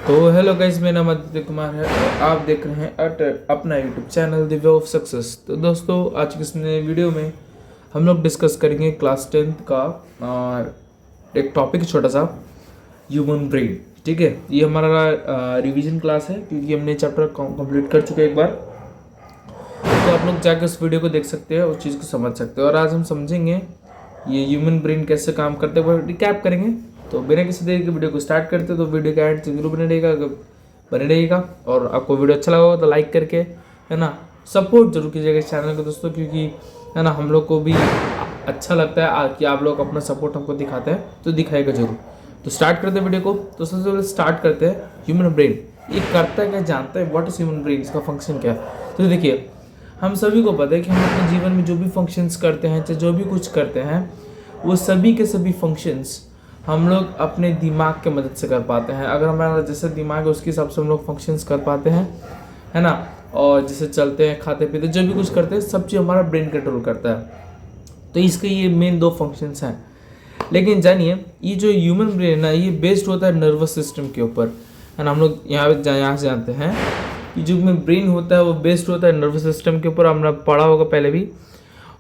तो hello guys, मेरा नाम आदित्य कुमार है और आप देख रहे हैं अपना YouTube channel the way of success. तो दोस्तों, आज के इस नए वीडियो में हम लोग डिस्कस करेंगे क्लास 10th का एक टॉपिक छोटा सा, ह्यूमन ब्रेन। ठीक है, ये हमारा रिवीजन क्लास है क्योंकि हमने चैप्टर कंप्लीट कर चुके हैं एक बार। तो आप लोग जाकर उस वीडियो को देख सकते हैं, उस चीज़ को समझ सकते हैं। और आज हम समझेंगे ये ह्यूमन ब्रेन कैसे काम करते हैं, वो रिकैप करेंगे। तो बिना किसी देरी के वीडियो को स्टार्ट करते हैं। तो वीडियो का एंड तक जरूर बने रहेगा। और आपको वीडियो अच्छा लगा हो तो लाइक करके, है ना, सपोर्ट जरूर कीजिएगा इस चैनल को दोस्तों, क्योंकि है ना हम लोग को भी अच्छा लगता है कि आप लोग अपना सपोर्ट हमको दिखाते हैं, तो दिखाएगा जरूर। तो स्टार्ट करते हैं वीडियो को। तो सबसे पहले स्टार्ट करते हैं ह्यूमन ब्रेन ये करता है क्या, जानता है व्हाट इज ह्यूमन ब्रेन, इसका फंक्शन क्या है। तो देखिए, हम सभी को पता है कि हम अपने जीवन में जो भी फंक्शंस करते हैं, चाहे जो भी कुछ करते हैं, वो सभी के सभी फंक्शंस हम लोग अपने दिमाग के मदद से कर पाते हैं। अगर हमारा जैसे दिमाग है उसके हिसाब से हम लोग फंक्शंस कर पाते हैं, है ना। और जैसे चलते हैं, खाते पीते, जो भी कुछ करते हैं, सब चीज़ हमारा ब्रेन कंट्रोल करता है। तो इसके ये मेन दो फंक्शंस हैं। लेकिन जानिए, ये जो ह्यूमन ब्रेन है ना, ये बेस्ड होता है नर्वस सिस्टम के ऊपर, है ना। हम लोग यहाँ से जानते हैं कि जो में ब्रेन होता है वो बेस्ड होता है नर्वस सिस्टम के ऊपर। हमने पढ़ा होगा पहले भी।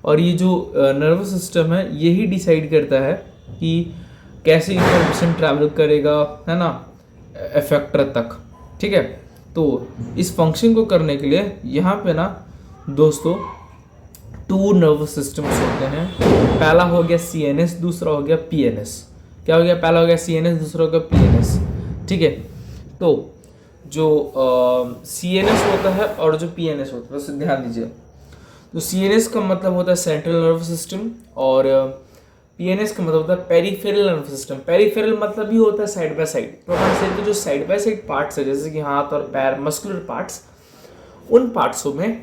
और ये जो नर्वस सिस्टम है यही डिसाइड करता है कि कैसे इंफॉर्मेशन ट्रैवल करेगा, है ना, इफेक्टर तक। ठीक है, तो इस फंक्शन को करने के लिए यहाँ पे ना दोस्तों 2 नर्वस सिस्टम्स होते हैं। पहला हो गया CNS, दूसरा हो गया PNS। क्या हो गया? पहला हो गया CNS, दूसरा हो गया PNS। ठीक है, तो जो CNS होता है और जो PNS होता है, बस ध्यान दीजिए। तो CNS का मतलब होता है सेंट्रल नर्वस सिस्टम, और PNS का मतलब होता है पेरिफेरल नर्वस सिस्टम। पेरिफेरल मतलब ही होता है साइड बाय साइड। तो हमारे शरीर के जो साइड बाय साइड पार्ट्स है, जैसे कि हाथ और पैर, मस्कुलर पार्ट्स, उन पार्ट्सों में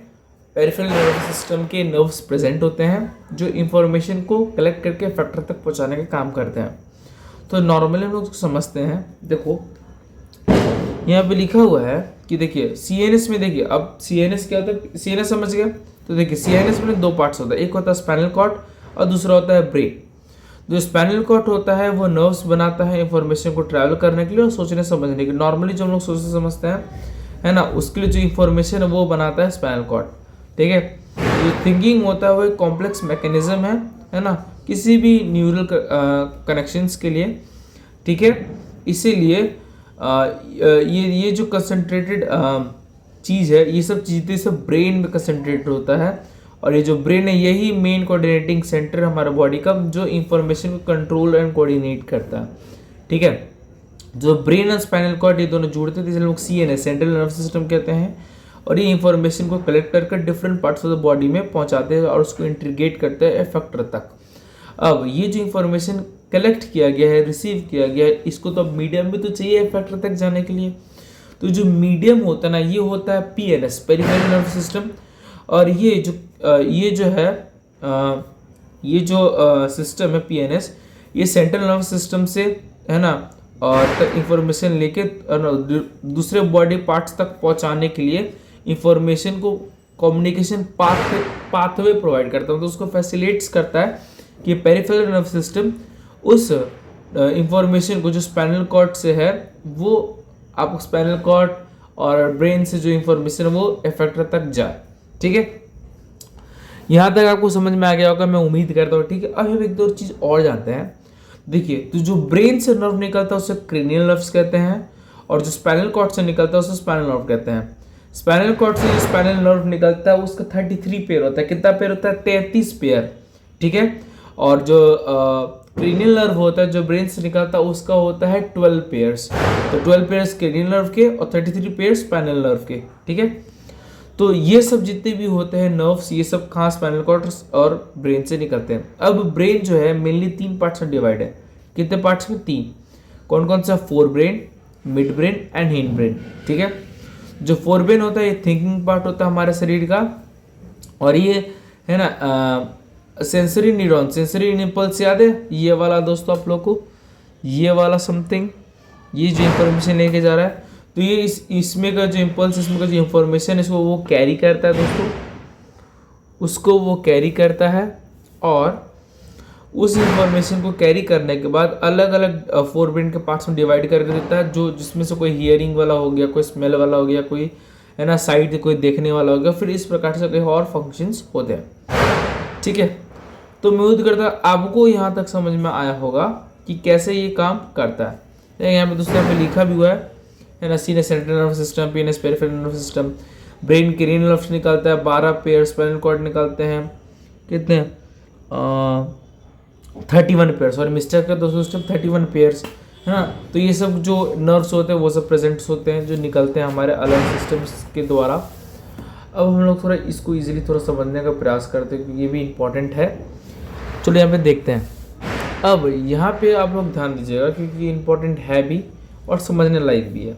पेरिफेरल नर्वस सिस्टम के नर्व्स प्रेजेंट होते हैं, जो इंफॉर्मेशन को कलेक्ट करके फैक्टर तक पहुंचाने का काम करते हैं। तो नॉर्मली हम लोग समझते हैं, देखो यहाँ पे लिखा हुआ है कि देखिए CNS में, देखिए अब CNS क्या होता है, CNS समझ गया। तो देखिए CNS में 2 पार्ट्स होता है, एक होता है स्पाइनल कॉर्ड और दूसरा होता है ब्रेन। जो स्पाइनल कॉर्ड होता है वो नर्व्स बनाता है इंफॉर्मेशन को ट्रैवल करने के लिए और सोचने समझने के लिए। नॉर्मली जो हम लोग सोचते समझते हैं, है ना, उसके लिए जो इंफॉर्मेशन है वो बनाता है स्पाइनल कॉर्ड। ठीक है, जो थिंकिंग होता है वो एक कॉम्प्लेक्स मैकेनिज्म है ना, किसी भी न्यूरल कनेक्शंस के लिए। ठीक है, इसीलिए ये जो कंसंट्रेटेड चीज़ है, ये सब चीज़ें सब ब्रेन में कंसंट्रेटेड होता है। और ये जो ब्रेन है यही मेन कोऑर्डिनेटिंग सेंटर हमारे बॉडी का, जो इंफॉर्मेशन को कंट्रोल एंड कोऑर्डिनेट करता है। ठीक है, जो ब्रेन और स्पाइनल कॉर्ड ये दोनों जुड़ते थे, इसलिए लोग CNS सेंट्रल नर्वस सिस्टम कहते हैं। और ये इंफॉर्मेशन को कलेक्ट करके different parts of the body में पहुंचाते हैं और उसको इंटीग्रेट करते हैं इफेक्टर तक। अब ये जो इंफॉर्मेशन कलेक्ट किया गया है, रिसीव किया गया है, इसको तो अब मीडियम भी तो चाहिए इफेक्टर तक जाने के लिए। तो जो मीडियम होता है ना, ये होता है PNS, पेरिफेरल नर्वस सिस्टम। और ये जो सिस्टम है PNS, ये सेंट्रल नर्वस सिस्टम से, है ना, और इंफॉर्मेशन लेके दूसरे बॉडी पार्ट्स तक पहुंचाने के लिए इंफॉर्मेशन को कम्युनिकेशन पाथवे प्रोवाइड करता है, तो उसको फैसिलिटेट्स करता है कि पेरिफेरल नर्वस सिस्टम उस इंफॉर्मेशन को जो स्पाइनल कॉर्ड से है, वो आप स्पाइनल कॉर्ड और ब्रेन से जो इंफॉर्मेशन है वो इफेक्टर तक जाए। ठीक है, यहाँ तक आपको समझ में आ गया होगा, मैं उम्मीद करता हूँ। ठीक है, अब हम एक दो चीज़ और जानते हैं। देखिए, तो जो ब्रेन से नर्व निकलता है उसे क्रेनियल नर्व्स कहते हैं, और जो स्पाइनल कॉर्ड से निकलता है उसे स्पाइनल नर्व कहते हैं। स्पाइनल कॉर्ड से जो स्पाइनल नर्व निकलता है उसका 33 पेयर होता है। कितना पेयर होता है? 33 पेयर। ठीक है, और जो क्रेनियल नर्व होता है जो ब्रेन से निकलता है उसका होता है 12 पेयर्स। तो 12 पेयर्स क्रेनियल नर्व के और 33 पेयर्स स्पाइनल नर्व के। ठीक है, तो ये सब जितने भी होते हैं नर्व्स, ये सब खास स्पाइनल कॉर्ड और ब्रेन से निकलते हैं। अब ब्रेन जो है मेनली 3 पार्ट्स में डिवाइड है। कितने पार्ट्स में? 3। कौन कौन सा? Fore brain, mid brain and hind brain. ठीक है, जो फोर ब्रेन होता है ये थिंकिंग पार्ट होता है हमारे शरीर का, और ये है ना सेंसरी न्यूरॉन, सेंसरी इम्पल्स याद है ये वाला दोस्तों आप लोग को, ये वाला समथिंग, ये जो इंफॉर्मेशन लेके जा रहा है, तो ये इसमें का जो इम्पल्स, इसमें का जो इंफॉर्मेशन है, इसको वो कैरी करता है दोस्तों, उसको वो कैरी करता है। और उस इंफॉर्मेशन को कैरी करने के बाद अलग अलग फोर ब्रेन के पार्ट्स में डिवाइड करके देता है, जो जिसमें से कोई हियरिंग वाला हो गया, कोई स्मेल वाला हो गया, कोई है ना साइट कोई देखने वाला हो गया, फिर इस प्रकार से कई और फंक्शंस होते हैं। ठीक है, तो मैं उम्मीद करता हूँ आपको यहाँ तक समझ में आया होगा कि कैसे ये काम करता है। यहाँ पे दोस्तों यहाँ पे लिखा भी हुआ है ना, सी ने सेंट्रल नर्वस सिस्टम, पी ने peripheral nervous system, brain cranial nerves निकालता है, 12 पेयर स्पाइनल कॉर्ड निकालते हैं, कितने 31 पेयर, सॉरी मिस्टेक का दोस्तों सिस्टम 31 पेयर्स है ना। तो ये सब जो नर्व्स होते हैं वो सब प्रेजेंट्स होते हैं जो निकलते हैं हमारे अलग सिस्टम्स के द्वारा। अब हम लोग थोड़ा इसको इजीली थोड़ा समझने का प्रयास करते हैं क्योंकि ये भी इम्पोर्टेंट है। चलो यहाँ पे देखते हैं। अब यहाँ पे आप लोग ध्यान दीजिएगा क्योंकि इम्पोर्टेंट है भी और समझने लायक भी है।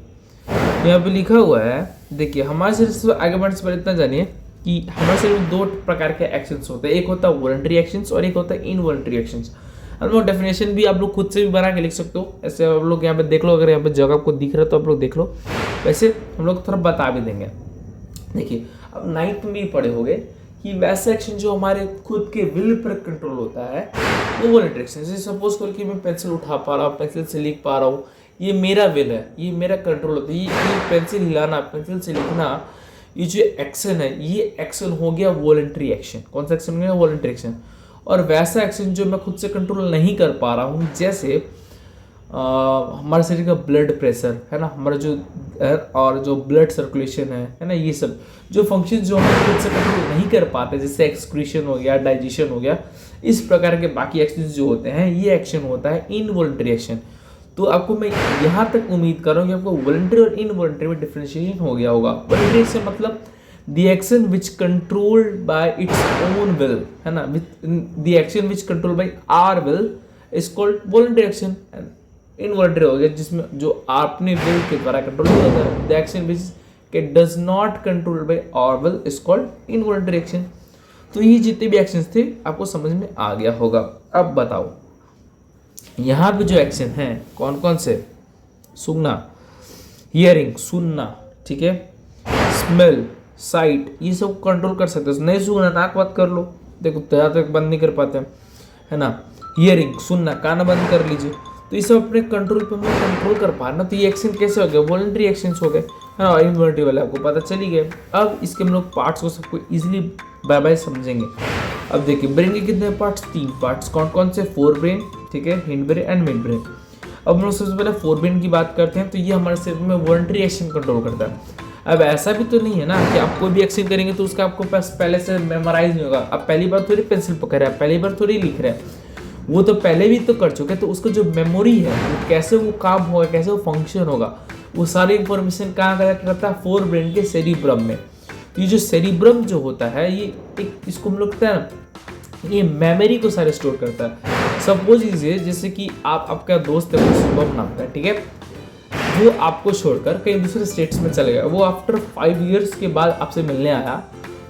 यहाँ पे लिखा हुआ है, देखिए हमारे शरीर से आगे बढ़ने से पहले इतना जानिए कि हमारे शरीर में 2 प्रकार के एक्शंस होते हैं, एक होता है वॉलंटरी एक्शंस और एक होता है इनवॉलंटरी एक्शंस। हम लोग डेफिनेशन भी आप लोग खुद से भी बना के लिख सकते हो, ऐसे आप लोग यहाँ पे देख लो, अगर यहाँ पे जगह आपको दिख रहा है तो आप लोग देख लो, वैसे हम लोग थोड़ा बता भी देंगे। देखिए अब 9th में भी पढ़े होंगे कि वैसा एक्शन जो हमारे खुद के विल पर कंट्रोल होता है वो वॉलंटरी एक्शन। जैसे सपोज करके मैं पेंसिल उठा पा रहा हूँ, पेंसिल से लिख पा रहा हूँ, ये मेरा विल है, ये मेरा कंट्रोल होता है। ये पेंसिल हिलाना, पेंसिल से लिखना, ये जो एक्शन है ये एक्शन हो गया वॉलंटरी एक्शन। कौन सा एक्शन हो गया? Voluntary action. और वैसा एक्शन जो मैं खुद से कंट्रोल नहीं कर पा रहा हूँ, जैसे हमारे शरीर का ब्लड प्रेशर है ना, हमारा जो और जो ब्लड सर्कुलेशन है ना, ये सब जो फंक्शन जो हम खुद से कंट्रोल नहीं कर पाते, जैसे एक्सक्रीशन हो गया, डाइजेशन हो गया, इस प्रकार के बाकी एक्शन जो होते हैं ये एक्शन होता है इनवॉलंटरी एक्शन। तो आपको मैं यहाँ तक उम्मीद कर रहा हूँ कि आपको वॉलंटरी और इनवॉलंटरी में डिफरेंशिएशन हो गया होगा। वॉलंटरी एक्शन मतलब the action which controlled by its own will, है ना, the action which controlled by our will is called voluntary action. Involuntary हो गया जिसमें जो आपने विल के द्वारा कंट्रोल किया जाता है। द एक्शन विच के does not control by our will is called involuntary action. तो ये जितने भी एक्शंस थे आपको समझ में आ गया होगा। अब बताओ यहाँ पे जो एक्शन है कौन कौन से? सूंघना, हियरिंग सुनना, ठीक है, स्मेल, साइट, ये सब कंट्रोल कर सकते हो। नहीं सूंघना तो आँख बंद कर लो, देखो तक बंद नहीं कर पाते है ना। हियरिंग सुनना, कान बंद कर लीजिए। तो ये सब अपने कंट्रोल पे हम कंट्रोल कर पा रहे ना, तो ये एक्शन कैसे हो गए? वॉलंटरी एक्शंस हो गए, हाँ इनवॉलंटरी वाले आपको पता चली गए। अब इसके हम लोग पार्ट्स को सबको इजीली बाय बाय समझेंगे। अब देखिए ब्रेन के कितने पार्ट्स? 3 पार्ट्स। कौन कौन से? फोर ब्रेन, ठीक है, hind brain and mid brain. अब हम लोग सबसे पहले फोर ब्रेन की बात करते हैं। तो ये हमारे शरीर में वॉलंटरी एक्शन कंट्रोल करता है। अब ऐसा भी तो नहीं है ना कि आप कोई भी एक्शन करेंगे तो उसका आपको पास पहले से मेमोराइज नहीं होगा। अब पहली बार थोड़ी पेंसिल पकड़ रहे हैं, पहली बार थोड़ी लिख रहे हैं, वो तो पहले भी तो कर चुके हैं। तो उसका जो मेमोरी है वो कैसे वो काम होगा, कैसे वो फंक्शन होगा, वो सारी इंफॉर्मेशन कहाँ कलेक्ट करता है? फोर ब्रेन के सेरिब्रम में। तो ये जो सेरिब्रम जो होता है ये एक, इसको हम लोग कहते हैं ना, ये मेमोरी को सारे स्टोर करता है। सपोज कीजिए जैसे कि आपका दोस्त है, वो शुभम नाम का, ठीक है, वो आपको छोड़कर कहीं दूसरे स्टेट्स में चले गया। वो आफ्टर 5 years के बाद आपसे मिलने आया,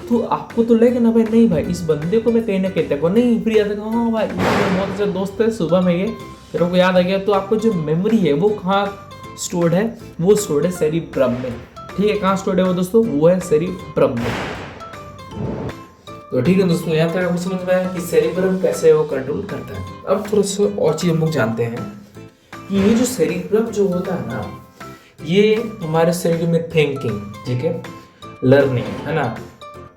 तो आपको तो लगेगा ना भाई, नहीं भाई इस बंदे को मैं कहीं ना कहीं तक नहीं फिर याद है, हाँ भाई ये बहुत अच्छा दोस्त है, सुबह में ये फिर को याद आ गया। तो आपको जो मेमोरी है वो कहाँ स्टोर्ड है? वो स्टोर्ड है सेरिब्रम में, ठीक है। कहाँ स्टोर्ड है वो दोस्तों? वो है सेरिब्रम में। तो ठीक है दोस्तों, यहाँ तक आपको समझ में आया कि सेरिब्रम कैसे वो कंट्रोल करता है। अब थोड़ा सा और चीज हम लोग जानते हैं कि ये जो सेरिब्रम जो होता है ना, ये हमारे शरीर में थिंकिंग, ठीक है, लर्निंग, है ना,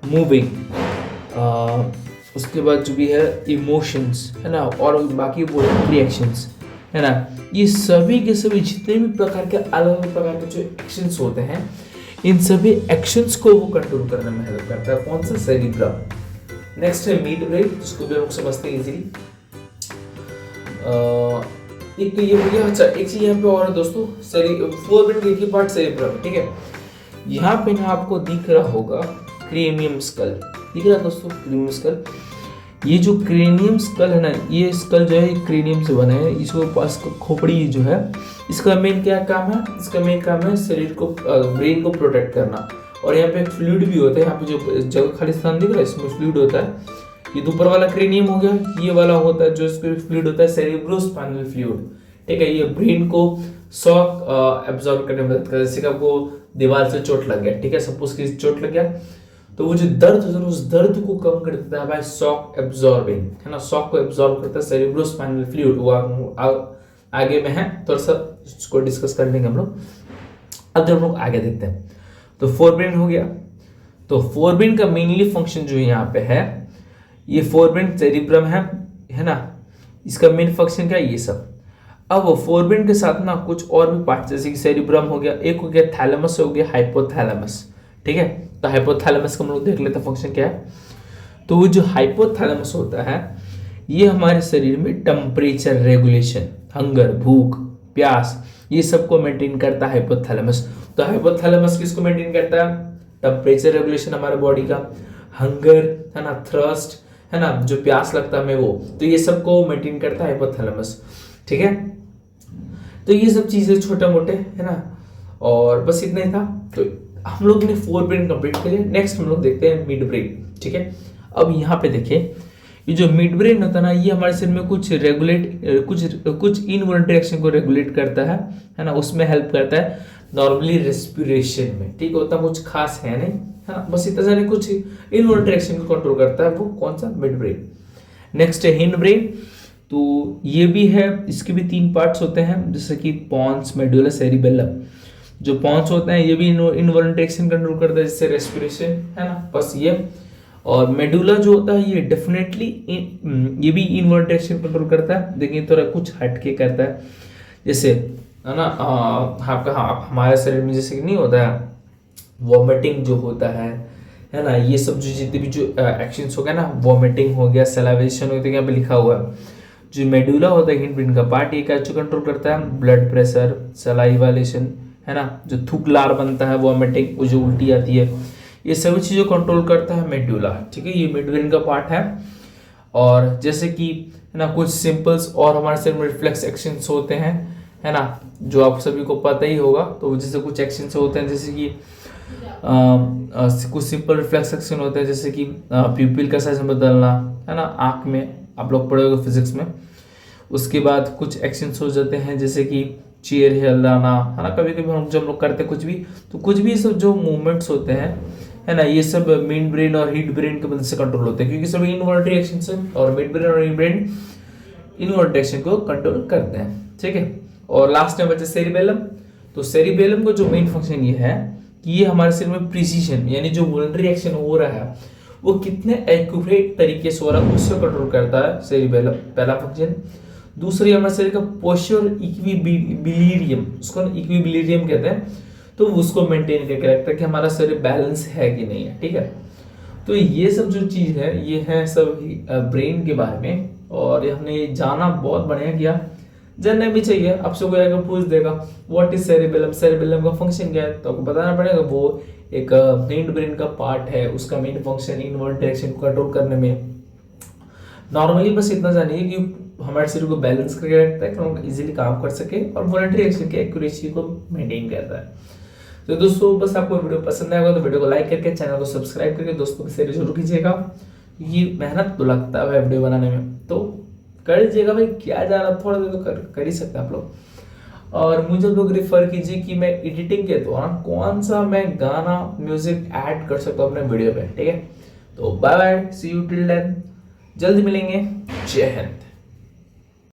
मूविंग, उसके बाद जो भी है इमोशंस, है ना, और बाकी वो रिएक्शंस, है ना, ये सभी के सभी जितने भी प्रकार के अलग अलग प्रकार के जो एक्शंस होते हैं, इन सभी एक्शंस को वो कंट्रोल करने में हेल्प करता है। कौन सा? सेरिब्रम। नेक्स्ट है मिड ब्रेन, जिसको भी हम समझते हैं इजीली। एक तो ये हो गया। अच्छा एक चीज यहाँ पे और है दोस्तों, फोर ब्रेन के एक ही पार्ट सेरिब्रम, ठीक है। यहाँ पे ना आपको दिख रहा होगा क्रेनियम स्कल, दिख रहा है दोस्तों क्रेनियम स्कल। ये जो क्रेनियम स्कल है ना, ये स्कल जो है क्रेनियम से बना है। इसको पास खोपड़ी जो है, इसका मेन क्या काम है? इसका मेन काम है शरीर को, ब्रेन को प्रोटेक्ट करना। और यहाँ पे फ्लूइड भी होता है, यहाँ पे जो जगह खाली स्थान दिख रहा है इसमें फ्लूइड होता है। ये तो ऊपर वाला क्रेनियम हो गया, ये वाला होता है जो इसमें फ्लूइड होता है सेरेब्रोस्पाइनल फ्लूइड, ठीक है। ये ब्रेन को शॉक एब्जॉर्ब करने में मदद करता है। जैसे कि आपको दीवार से चोट लग गया, ठीक है, सपोज की चोट लग गया, तो वो जो दर्द होता है उस दर्द को कम कर देता है बाय शॉक एब्जॉर्बिंग, है ना, शॉक को एब्जॉर्ब करता है सेरेब्रोस्पाइनल फ्लूइड। वो आगे में है, थोड़ा सा इसको डिस्कस कर लेंगे हम लोग। अब जब हम लोग आगे देखते हैं तो फोरब्रेन हो गया। तो फोरब्रेन का मेनली फंक्शन जो यहाँ पे है, ये फोरब्रेन सेरिब्रम है ना, इसका मेन फंक्शन क्या है, ये सब। अब वो फोरब्रेन के साथ ना कुछ और भी पार्ट, जैसे कि सेरिब्रम हो गया, एक हो गया थैलेमस, हो गया हाइपोथैलेमस, ठीक है। तो हाइपोथैलेमस का हम लोग देख लेते हैं फंक्शन क्या है। तो वो जो हाइपोथैलेमस होता है, ये हमारे शरीर में टेम्परेचर रेगुलेशन, हंगर, भूख, प्यास, ये सबको मेंटेन करता है हाइपोथैलेमस। तो हाइपोथैलेमस किसको मेंटेन करता है, टेम्परेचर रेगुलेशन हमारे बॉडी का, हंगर, है ना, थ्रस्ट, है ना, जो प्यास लगता है हमें वो, तो ये सबको मेंटेन करता है हाइपोथैलेमस, ठीक है। तो ये सब चीजें छोटे मोटे, है ना, और बस इतना ही था। तो हम लोग ने फोरब्रेन कंप्लीट कर लिया। नेक्स्ट हम लोग देखते हैं मिड ब्रेन, ठीक है। अब यहाँ पे देखिए, ये जो मिड ब्रेन होता है ना, ये हमारे शरीर में कुछ इनवॉलंटरी एक्शन को रेगुलेट करता है ना, उसमें हेल्प करता है नॉर्मली रेस्पिरेशन में, ठीक होता कुछ खास है नहीं, है ना, बस इतना जाने कुछ इनवॉलंटरी एक्शन को कंट्रोल करता है, वो कौन सा, मिड ब्रेन। नेक्स्ट है हिंड ब्रेन। तो ये भी है, इसके भी 3 पार्ट्स होते हैं, जैसे कि पॉन्स, मेडुला, सेरिबेलम। जो पॉन्स होते हैं ये भी इनवॉलंटरी एक्शन कंट्रोल करता है, जैसे रेस्पिरेशन, है ना, बस ये। और मेडुला जो होता है ये डेफिनेटली ये भी इनवॉलंटरी एक्शन कंट्रोल करता है, लेकिन थोड़ा कुछ हटके करता है, जैसे, है ना, आपका हमारे शरीर में जैसे कि नहीं होता है वॉमिटिंग जो होता है ना, ये सब जो जितने भी जो एक्शंस हो गए ना, वॉमिटिंग हो गया, सलाइवेशन हो गया, यहाँ पे लिखा हुआ है। जो मेडुला होता है हिंड ब्रेन का पार्ट, ये क्या कंट्रोल करता है, ब्लड प्रेशर, सलाइवेशन, है ना, जो थूक लार बनता है, वॉमिटिंग, जो उल्टी आती है, ये सभी चीज़ों कंट्रोल करता है मेडुला, ठीक है, ये मिड ब्रेन का पार्ट है। और जैसे कि, है ना, कुछ सिंपल्स और हमारे शरीर में रिफ्लेक्स एक्शंस होते हैं, है ना, जो आप सभी को पता ही होगा। तो जैसे कुछ एक्शंस होते हैं, जैसे कि कुछ सिंपल रिफ्लेक्स एक्शन होते हैं, जैसे कि प्यूपिल का साइज बदलना, है ना, आँख में, आप लोग पढ़े होंगे फिजिक्स में। उसके बाद कुछ एक्शंस हो जाते हैं, जैसे कि चेयर हिलाना, है ना, कभी कभी हम जब लोग करते हैं कुछ भी, तो कुछ भी सब जो मूवमेंट्स होते हैं, है ना, ये सब मिड ब्रेन और हिंड ब्रेन की मदद से कंट्रोल होते हैं, क्योंकि सब इनवॉलंटरी एक्शन है, और मिड ब्रेन और हिंड ब्रेन इनवॉलंटरी एक्शन को कंट्रोल करते हैं, ठीक है। और लास्ट में बचे सेरिबेलम। तो सेरिबेलम का जो मेन फंक्शन ये है कि ये हमारे शरीर में प्रिसीजन, यानी जो वॉलंटरी एक्शन हो रहा है वो कितने एक्यूरेट तरीके से हो रहा है उससे कंट्रोल करता है सेरिबेलम, पहला फंक्शन। दूसरी हमारे शरीर का पोस्चर इक्विबिलियम, उसको इक्विबिलियम कहते हैं, तो उसको मेंटेन करके रखता है कि हमारा शरीर बैलेंस है कि नहीं है, ठीक है। तो ये सब जो चीज़ है ये है सब ब्रेन के बारे में, और हमने जाना बहुत बढ़िया किया, जानना भी चाहिए। आपसे कोई अगर पूछ देगा व्हाट इज सेरिबेलम, सेरिबेलम का फंक्शन क्या है, तो आपको बताना पड़ेगा वो एक हिंड ब्रेन का पार्ट है, उसका मेन फंक्शन इनवॉलंटरी एक्शन को कंट्रोल करने में। नॉर्मली बस इतना जानिए कि हमारे शरीर को बैलेंस करके रखता है कि हम इजीली काम कर सके, और वॉलंटरी एक्शन की एक्यूरेसी को मेंटेन करता है। तो दोस्तों बस आपको वीडियो पसंद आएगा तो वीडियो को लाइक करके, चैनल को सब्सक्राइब करके दोस्तों को शेयर जरूर कीजिएगा। ये मेहनत तो लगता है वीडियो बनाने में, तो कर लीजिएगा भाई, क्या जा रहा, थोड़ा देर तो कर ही सकते हैं आप लोग। और मुझे लोग रिफर कीजिए कि मैं एडिटिंग के दौरान कौन सा मैं गाना, म्यूजिक ऐड कर सकता हूँ अपने वीडियो पे, ठीक है। तो bye bye, see you till then, जल्द मिलेंगे, जय हिंद।